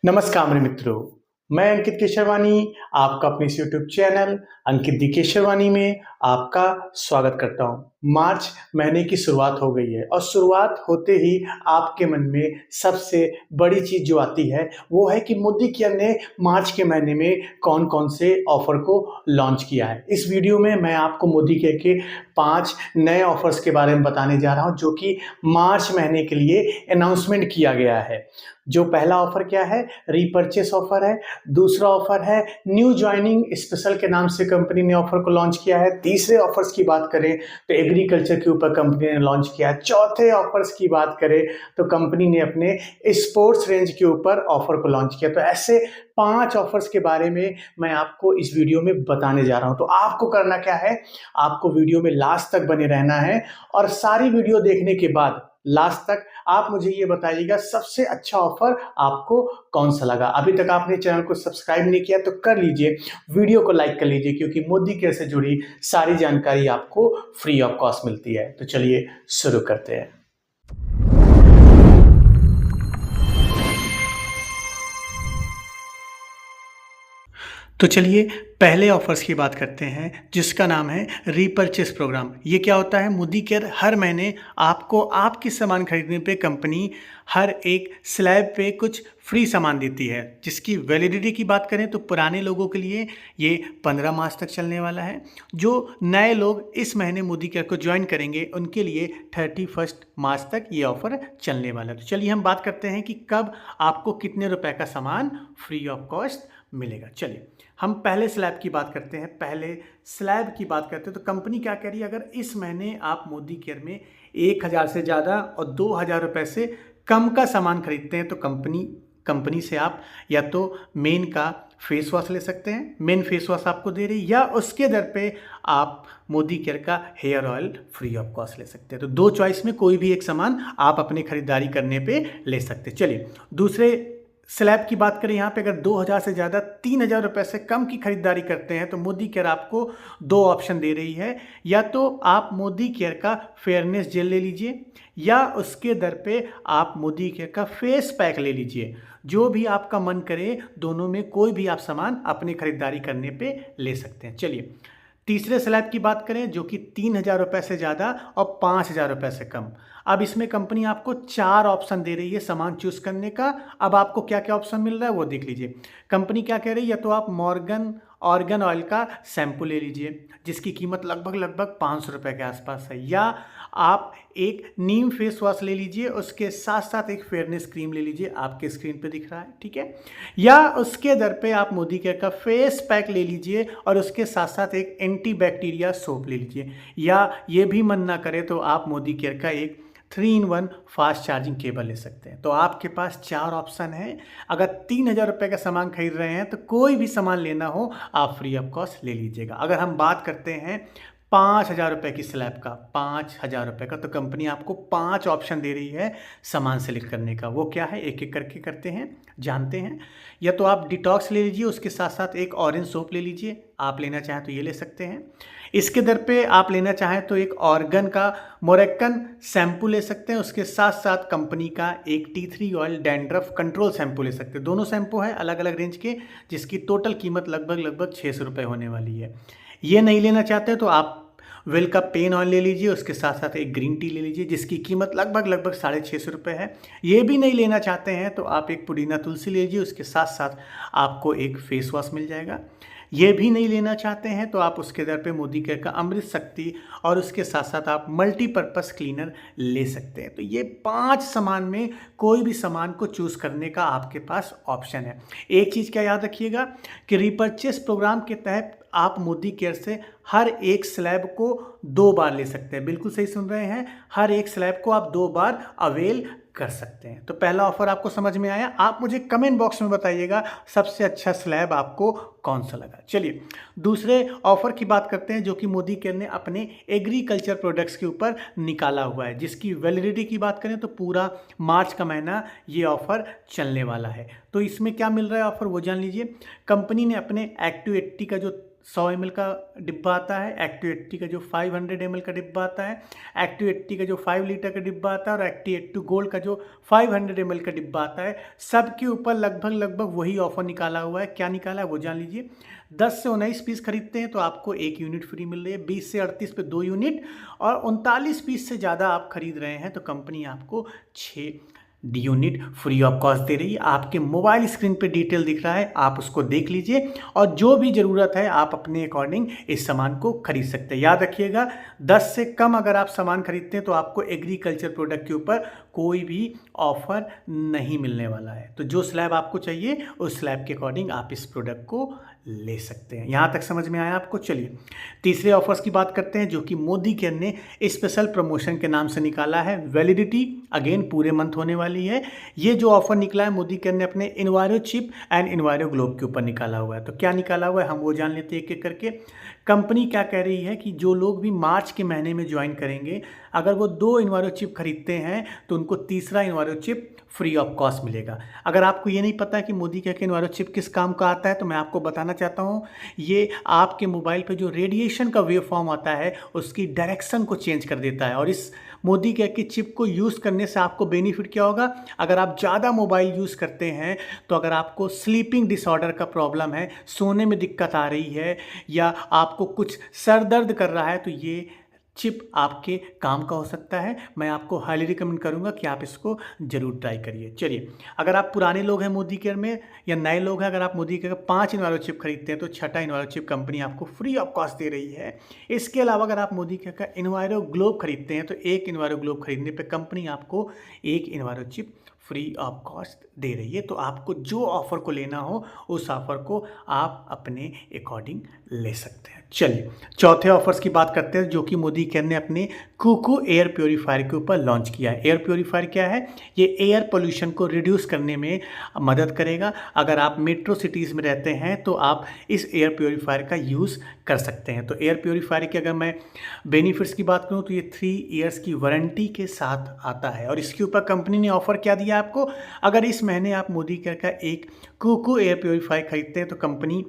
नमस्कार मेरे मित्रों, मैं अंकित केशरवानी आपका अपने इस यूट्यूब चैनल अंकित दी केशरवानी में आपका स्वागत करता हूँ। मार्च महीने की शुरुआत हो गई है और शुरुआत होते ही आपके मन में सबसे बड़ी चीज़ जो आती है वो है कि मोदी केयर ने मार्च के महीने में कौन-कौन से ऑफ़र को लॉन्च किया है। इस वीडियो में मैं आपको मोदी केयर के 5 नए ऑफ़र्स के बारे में बताने जा रहा हूँ जो कि मार्च महीने के लिए अनाउंसमेंट किया गया है। जो पहला ऑफ़र क्या है, रीपर्चेस ऑफ़र है। दूसरा ऑफ़र है न्यू जॉइनिंग स्पेशल के नाम से कंपनी ने ऑफ़र को लॉन्च किया है। तीसरे ऑफ़र्स की बात करें तो एग्रीकल्चर के ऊपर कंपनी ने लॉन्च किया है। चौथे ऑफ़र्स की बात करें तो कंपनी ने अपने स्पोर्ट्स रेंज के ऊपर ऑफ़र को लॉन्च किया। तो ऐसे 5 ऑफ़र्स के बारे में मैं आपको इस वीडियो में बताने जा रहा हूँ। तो आपको करना क्या है, आपको वीडियो में लास्ट तक बने रहना है और सारी वीडियो देखने के बाद लास्ट तक आप मुझे ये बताइएगा सबसे अच्छा ऑफर आपको कौन सा लगा। अभी तक आपने चैनल को सब्सक्राइब नहीं किया तो कर लीजिए, वीडियो को लाइक कर लीजिए क्योंकि मोदी केयर से जुड़ी सारी जानकारी आपको फ्री ऑफ कॉस्ट मिलती है। तो चलिए शुरू करते हैं। तो चलिए पहले ऑफर्स की बात करते हैं जिसका नाम है रीपर्चेस प्रोग्राम। ये क्या होता है, मोदी केयर हर महीने आपको आपकी सामान खरीदने पे कंपनी हर एक स्लैब पे कुछ फ्री सामान देती है, जिसकी वैलिडिटी की बात करें तो पुराने लोगों के लिए ये 15 मार्च तक चलने वाला है। जो नए लोग इस महीने मोदी केयर को ज्वाइन करेंगे उनके लिए 31 मार्च तक ये ऑफ़र चलने वाला है। तो चलिए हम बात करते हैं कि कब आपको कितने रुपए का सामान फ्री ऑफ कॉस्ट मिलेगा। चलिए हम पहले स्लैब की बात करते हैं। पहले स्लैब की बात करते हैं तो कंपनी क्या कह रही है, अगर इस महीने आप मोदी केयर में 1000 से ज़्यादा और 2000 रुपये से कम का सामान खरीदते हैं तो कंपनी से आप या तो मेन का फेस वॉश ले सकते हैं, मेन फेस वॉश आपको दे रही, या उसके दर पे आप मोदी केयर का hair oil free of cost ले सकते हैं। तो दो चॉइस में कोई भी एक सामान आप अपनी खरीदारी करने पे ले सकते हैं। चलिए दूसरे स्लैब की बात करें, यहाँ पे अगर 2000 से ज़्यादा 3000 रुपये से कम की खरीदारी करते हैं तो मोदी केयर आपको दो ऑप्शन दे रही है, या तो आप मोदी केयर का फेयरनेस जेल ले लीजिए या उसके दर पे आप मोदी केयर का फेस पैक ले लीजिए। जो भी आपका मन करे दोनों में कोई भी आप सामान अपनी खरीदारी करने पे ले सकते हैं। चलिए तीसरे स्लैब की बात करें जो कि 3000 रुपये से ज़्यादा और 5000 रुपये से कम। अब इसमें कंपनी आपको 4 ऑप्शन दे रही है सामान चूज़ करने का। अब आपको क्या क्या ऑप्शन मिल रहा है वो देख लीजिए। कंपनी क्या कह रही है, या तो आप मॉर्गन ऑर्गन ऑयल का शैम्पू ले लीजिए जिसकी कीमत लगभग 500 रुपये के आसपास है, या आप एक नीम फेस वॉश ले लीजिए, उसके साथ साथ एक फेयरनेस क्रीम ले लीजिए, आपके स्क्रीन पे दिख रहा है, ठीक है, या उसके दर पे आप मोदी केयर का फेस पैक ले लीजिए और उसके साथ साथ एक एंटी बैक्टीरिया सोप ले लीजिए, या ये भी मन ना करे तो आप मोदी केयर का एक 3-in-1 फास्ट चार्जिंग केबल ले सकते हैं। तो आपके पास 4 ऑप्शन हैं। अगर 3000 रुपये का सामान खरीद रहे हैं तो कोई भी सामान लेना हो आप फ्री ऑफ कॉस्ट ले लीजिएगा। अगर हम बात करते हैं 5000 रुपये की स्लैब का, 5000 रुपये का, तो कंपनी आपको 5 ऑप्शन दे रही है सामान सेलेक्ट करने का। वो क्या है, एक एक करके करते हैं, जानते हैं। या तो आप डिटॉक्स ले लीजिए, उसके साथ साथ एक ऑरेंज सोप ले लीजिए, आप लेना चाहें तो ये ले सकते हैं। इसके दर पे आप लेना चाहें तो एक ऑर्गन का मोरेक्कन शैम्पू ले सकते हैं, उसके साथ साथ कंपनी का एक टी3 ऑयल डैंड्रफ कंट्रोल शैम्पू ले सकते हैं। दोनों शैम्पू हैं अलग अलग रेंज के, जिसकी टोटल कीमत लगभग 600 रुपये होने वाली है। ये नहीं लेना चाहते तो आप वेल का पेन ऑयल ले लीजिए, उसके साथ साथ एक ग्रीन टी ले लीजिए जिसकी कीमत लगभग 650 रुपये है। ये भी नहीं लेना चाहते हैं तो आप एक पुदीना तुलसी ले लीजिए, उसके साथ साथ आपको एक फेस वॉश मिल जाएगा। ये भी नहीं लेना चाहते हैं तो आप उसके दर पे मोदी केयर का अमृत शक्ति और उसके साथ साथ आप मल्टीपर्पज़ क्लीनर ले सकते हैं। तो ये 5 सामान में कोई भी सामान को चूज़ करने का आपके पास ऑप्शन है। एक चीज़ क्या याद रखिएगा कि रीपर्चेस प्रोग्राम के तहत आप मोदी केयर से हर एक स्लैब को 2 बार ले सकते हैं। बिल्कुल सही सुन रहे हैं, हर एक स्लैब को आप 2 बार अवेल कर सकते हैं। तो पहला ऑफर आपको समझ में आया। आप मुझे कमेंट बॉक्स में बताइएगा सबसे अच्छा स्लैब आपको कौन सा लगा। चलिए दूसरे ऑफर की बात करते हैं जो कि मोदी केयर ने अपने एग्रीकल्चर प्रोडक्ट्स के ऊपर निकाला हुआ है, जिसकी वैलिडिटी की बात करें तो पूरा मार्च का महीना ये ऑफर चलने वाला है। तो इसमें क्या मिल रहा है ऑफर वो जान लीजिए। कंपनी ने अपने एक्टिव 80 का जो 100 ml का डिब्बा आता है, एक्टिव 80 का जो 500 ml का डिब्बा आता है, एक्टिव 80 का जो 5 लीटर का डिब्बा आता है और एक्टिव 82 गोल्ड का जो 500 ml का डिब्बा आता है, सबके ऊपर लगभग वही ऑफर निकाला हुआ है। क्या निकाला है वो जान लीजिए। 10 से 19 पीस खरीदते हैं तो आपको 1 यूनिट फ्री मिल रही है, 20 से 38 पे 2 यूनिट और 39 पीस से ज़्यादा आप खरीद रहे हैं तो कंपनी आपको 6 यूनिट फ्री ऑफ कॉस्ट दे रही है। आपके मोबाइल स्क्रीन पे डिटेल दिख रहा है, आप उसको देख लीजिए और जो भी ज़रूरत है आप अपने अकॉर्डिंग इस सामान को खरीद सकते हैं। याद रखिएगा 10 से कम अगर आप सामान खरीदते हैं तो आपको एग्रीकल्चर प्रोडक्ट के ऊपर कोई भी ऑफर नहीं मिलने वाला है। तो जो स्लैब आपको चाहिए उस स्लैब के अकॉर्डिंग आप इस प्रोडक्ट को ले सकते हैं। यहाँ तक समझ में आया आपको। चलिए तीसरे ऑफर्स की बात करते हैं जो कि मोदी केयर ने स्पेशल प्रमोशन के नाम से निकाला है। वैलिडिटी अगेन पूरे मंथ होने वाली है। ये जो ऑफर निकला है मोदी केयर ने अपने इन्वायरो चिप एंड इन्वायरो ग्लोब के ऊपर निकाला हुआ है। तो क्या निकाला हुआ है हम वो जान लेते हैं एक एक करके। कंपनी क्या कह रही है कि जो लोग भी मार्च के महीने में ज्वाइन करेंगे, अगर वो 2 इन्वायरो चिप खरीदते हैं तो उनको तीसरा इन्वायरो चिप फ्री ऑफ कॉस्ट मिलेगा। अगर आपको ये नहीं पता कि मोदी केयर के इन्वायरो चिप किस काम का आता है तो मैं आपको बताना चाहता हूँ। ये आपके मोबाइल पे जो रेडिएशन का वेव फॉर्म आता है उसकी डायरेक्शन को चेंज कर देता है। और इस मोदी केयर की चिप को यूज़ करने से आपको बेनिफिट क्या होगा, अगर आप ज़्यादा मोबाइल यूज़ करते हैं तो अगर आपको स्लीपिंग डिसऑर्डर का प्रॉब्लम है, सोने में दिक्कत आ रही है या आपको कुछ सर दर्द कर रहा है तो ये चिप आपके काम का हो सकता है। मैं आपको हाईली रिकमेंड करूंगा कि आप इसको जरूर ट्राई करिए। चलिए अगर आप पुराने लोग हैं मोदी केयर में या नए लोग हैं, अगर आप मोदी केयर का 5 इन्वायरो चिप खरीदते हैं तो 6ठा इन्वायरो चिप कंपनी आपको फ्री ऑफ कॉस्ट दे रही है। इसके अलावा अगर आप मोदी केयर का इन्वायरो ग्लोब खरीदते हैं तो 1 इन्वायरो ग्लोब खरीदने पर कंपनी आपको 1 enviro chip free of cost दे रही है। तो आपको जो ऑफ़र को लेना हो उस ऑफ़र को आप अपने अकॉर्डिंग ले सकते हैं। चलिए चौथे ऑफर्स की बात करते हैं जो कि मोदी केयर ने अपने कुकू एयर प्योरीफायर के ऊपर लॉन्च किया है। एयर प्योरीफायर क्या है, ये एयर पोल्यूशन को रिड्यूस करने में मदद करेगा। अगर आप मेट्रो सिटीज़ में रहते हैं तो आप इस एयर प्योरीफायर का यूज़ कर सकते हैं। तो एयर प्योरीफायर की अगर मैं बेनिफिट्स की बात करूँ तो ये 3 ईयर्स की वारंटी के साथ आता है। और इसके ऊपर कंपनी ने ऑफर क्या दिया आपको, अगर इस महीने आप मोदी केयर का एक कुकू एयर प्योरीफायर खरीदते हैं तो कंपनी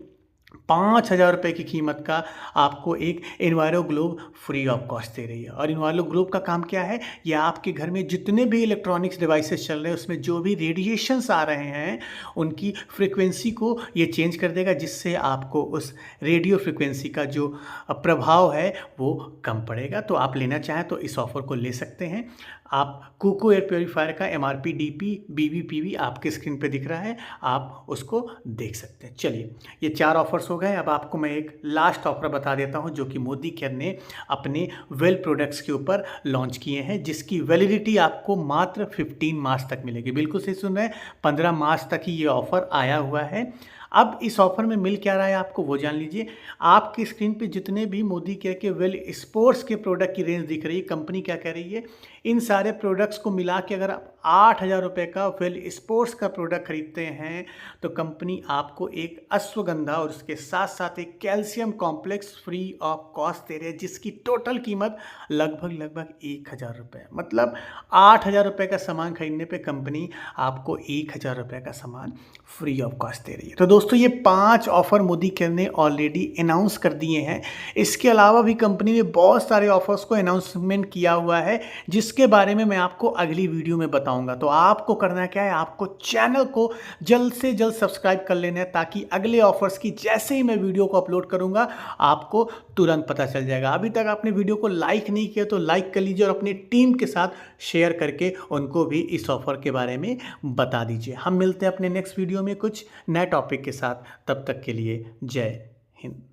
5,000 रुपये की कीमत का आपको एक enviro globe free of cost दे रही है। और इन्वायरो ग्लोब का काम क्या है, ये आपके घर में जितने भी इलेक्ट्रॉनिक्स डिवाइसेस चल रहे हैं उसमें जो भी रेडिएशंस आ रहे हैं उनकी फ्रिक्वेंसी को ये चेंज कर देगा, जिससे आपको उस रेडियो फ्रिक्वेंसी का जो प्रभाव है वो कम पड़ेगा। तो आप लेना चाहें तो इस ऑफ़र को ले सकते हैं। आप कुकू एयर प्योरीफायर का MRP DP BBPV आपके स्क्रीन पे दिख रहा है, आप उसको देख सकते हैं। चलिए ये 4 ऑफर्स हो गए। अब आपको मैं एक लास्ट ऑफर बता देता हूं जो कि मोदी केयर ने अपने वेल प्रोडक्ट्स के ऊपर लॉन्च किए हैं, जिसकी वैलिडिटी आपको मात्र 15 मार्च तक मिलेगी। बिल्कुल सही सुन रहे हैं, 15 मार्च तक ही ये ऑफ़र आया हुआ है। अब इस ऑफर में मिल क्या रहा है आपको वो जान लीजिए। आपकी स्क्रीन पे जितने भी मोदी केयर के वेल स्पोर्ट्स के प्रोडक्ट की रेंज दिख रही है, कंपनी क्या कह रही है, इन सारे प्रोडक्ट्स को मिला के अगर आप 8,000 रुपये का वेल स्पोर्ट्स का प्रोडक्ट खरीदते हैं तो कंपनी आपको एक अश्वगंधा और उसके साथ साथ एक calcium complex free of cost दे रही है, जिसकी टोटल कीमत लगभग 1,000 रुपये। मतलब 8,000 रुपये का सामान खरीदने पे कंपनी आपको 1,000 रुपये का सामान फ्री ऑफ कॉस्ट दे रही है। तो दोस्तों ये 5 ऑफर मोदी केयर ने ऑलरेडी अनाउंस कर दिए हैं। इसके अलावा भी कंपनी ने बहुत सारे ऑफर्स को अनाउंसमेंट किया हुआ है, जिसके बारे में मैं आपको अगली वीडियो में बताऊंगा। तो आपको करना क्या है, आपको चैनल को जल्द से जल्द सब्सक्राइब कर लेना है, ताकि अगले ऑफर्स की जैसे ही मैं वीडियो को अपलोड करूंगा आपको तुरंत पता चल जाएगा। अभी तक आपने वीडियो को लाइक नहीं किया तो लाइक कर लीजिए और अपनी टीम के साथ शेयर करके उनको भी इस ऑफर के बारे में बता दीजिए। हम मिलते हैं अपने नेक्स्ट वीडियो में कुछ नए टॉपिक के साथ। तब तक के लिए जय हिंद।